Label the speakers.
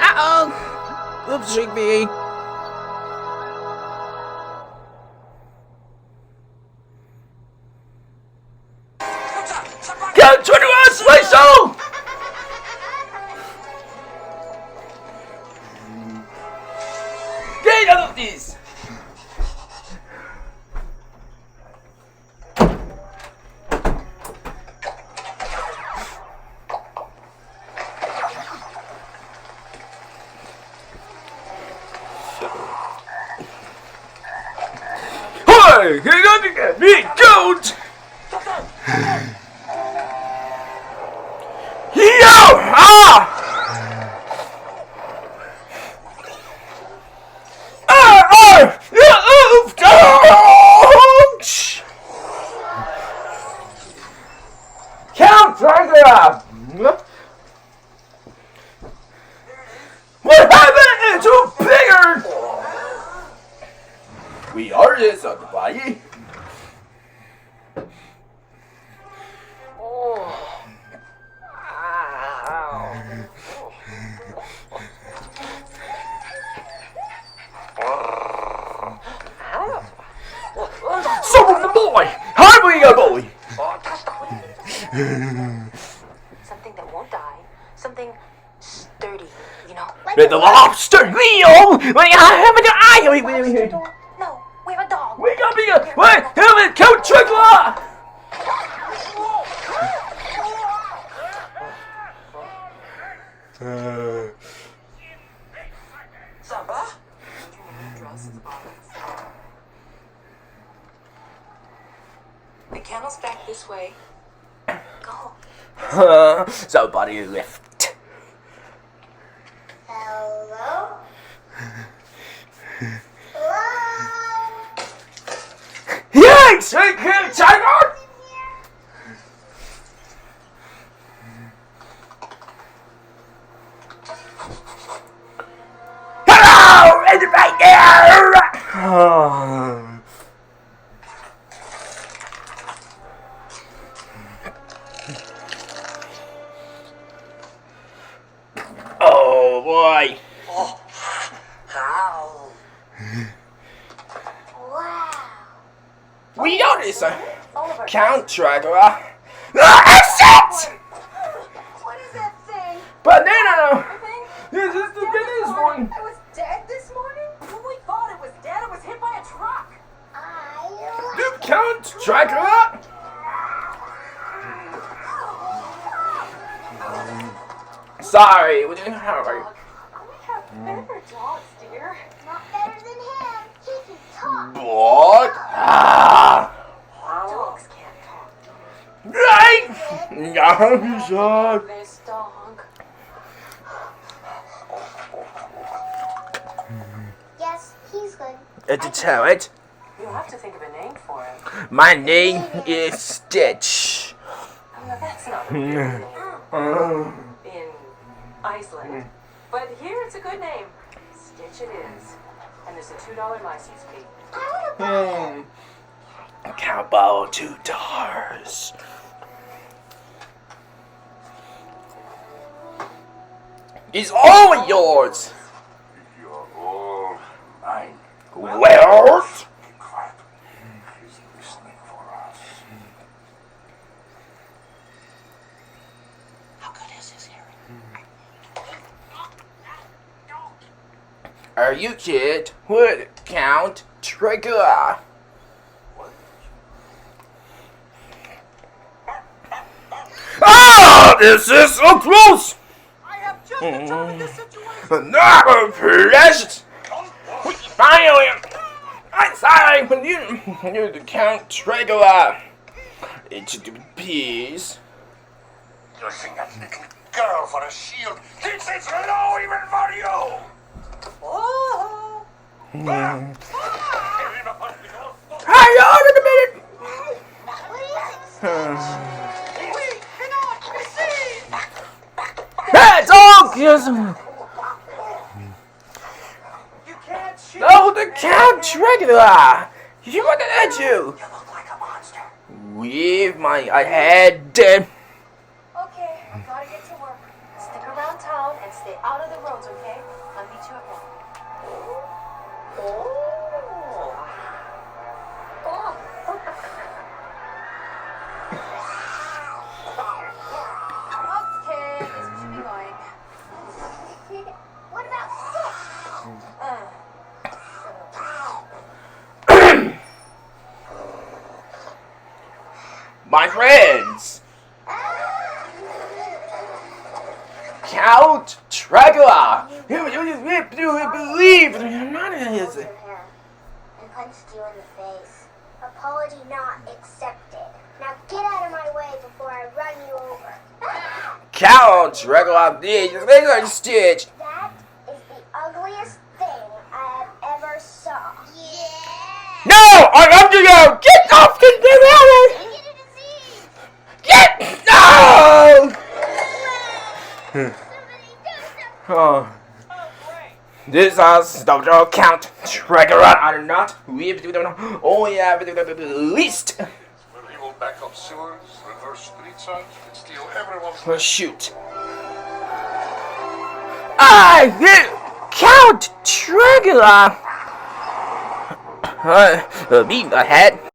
Speaker 1: Uh-oh! Oopsie me. Go 21 Slideshow! Get out of this! Hey, you're gonna get me goat! Yo! Ah! Count Dracula! What happened? It's too bigger! We are this on the body. So the boy! How are we a boy?
Speaker 2: Something that won't die. Something sturdy, you know?
Speaker 1: With the lobster! Leo! We have an eye!
Speaker 2: No, we have a dog.
Speaker 1: We gotta be a. Wait! Have it! Count Dracula!
Speaker 2: Samba? The kennel's back this way. Go.
Speaker 1: Somebody lift.
Speaker 3: Hello? Hello?
Speaker 1: Yikes! I can't take on! Hello! It's right there! Oh boy!
Speaker 2: How?
Speaker 3: Wow.
Speaker 1: We got this,
Speaker 2: Oliver.
Speaker 1: Count Dracula. Shit!
Speaker 3: What is that thing?
Speaker 1: Banana!
Speaker 2: Thing?
Speaker 1: This is the goodness one.
Speaker 3: It was dead this morning?
Speaker 2: When we thought it was dead, it was hit by a truck.
Speaker 1: You Count Dracula? Sorry, we didn't have a.
Speaker 2: We have better dogs, dear.
Speaker 3: Not better than him. He can talk.
Speaker 1: What? Ah!
Speaker 2: Dogs can't talk.
Speaker 1: Right! No,
Speaker 2: This dog.
Speaker 3: Yes, he's good.
Speaker 1: It's a talent.
Speaker 2: You'll have to think of a name for him.
Speaker 1: My name is Stitch.
Speaker 2: Now, that's not a good name. In Iceland. But here it's a good name. Stitch it is. And there's a $2 license fee.
Speaker 1: How about $2? It's all yours.
Speaker 4: You're all mine.
Speaker 1: Well,
Speaker 4: Keep quiet. He's listening for us.
Speaker 2: How good is his hearing?
Speaker 1: are you kid would Count Dracula? Ah, this is so close.
Speaker 2: I have just determined this situation.
Speaker 1: No, precious. We finally. I'm sorry, but you're the Count Dracula. It's the peace.
Speaker 4: Using that little girl for a shield. This is low even for you.
Speaker 2: Oh.
Speaker 1: Hang on a minute.
Speaker 2: We cannot proceed.
Speaker 1: That's all. Yes.
Speaker 2: You can't shoot.
Speaker 1: No, the Count Dracula. You want at you?
Speaker 4: You look like a monster.
Speaker 1: With my head.
Speaker 2: Okay, I gotta get to work. Stick around town and stay out of the roads, okay? I'll meet you at work. Okay, I guess we should be going.
Speaker 3: What about Stitch?
Speaker 1: My friends. Count Dracula. You believe not his.
Speaker 3: And punched you in the face. Apology not accepted. Now get out of my way before I run you over.
Speaker 1: Count Dracula did just make a stitch.
Speaker 3: That is the ugliest thing I have ever saw. Yeah.
Speaker 1: No, I have to go. Get off the
Speaker 3: You get a disease.
Speaker 1: Get no.
Speaker 3: Somebody do something.
Speaker 1: Oh. This is the Count Dracula. I'm not. We have to do oh yeah, least.
Speaker 4: Well, he will back up sewers, reverse street signs, and steal everyone's...
Speaker 1: Oh, shoot. I Count Dracula. Beat the head.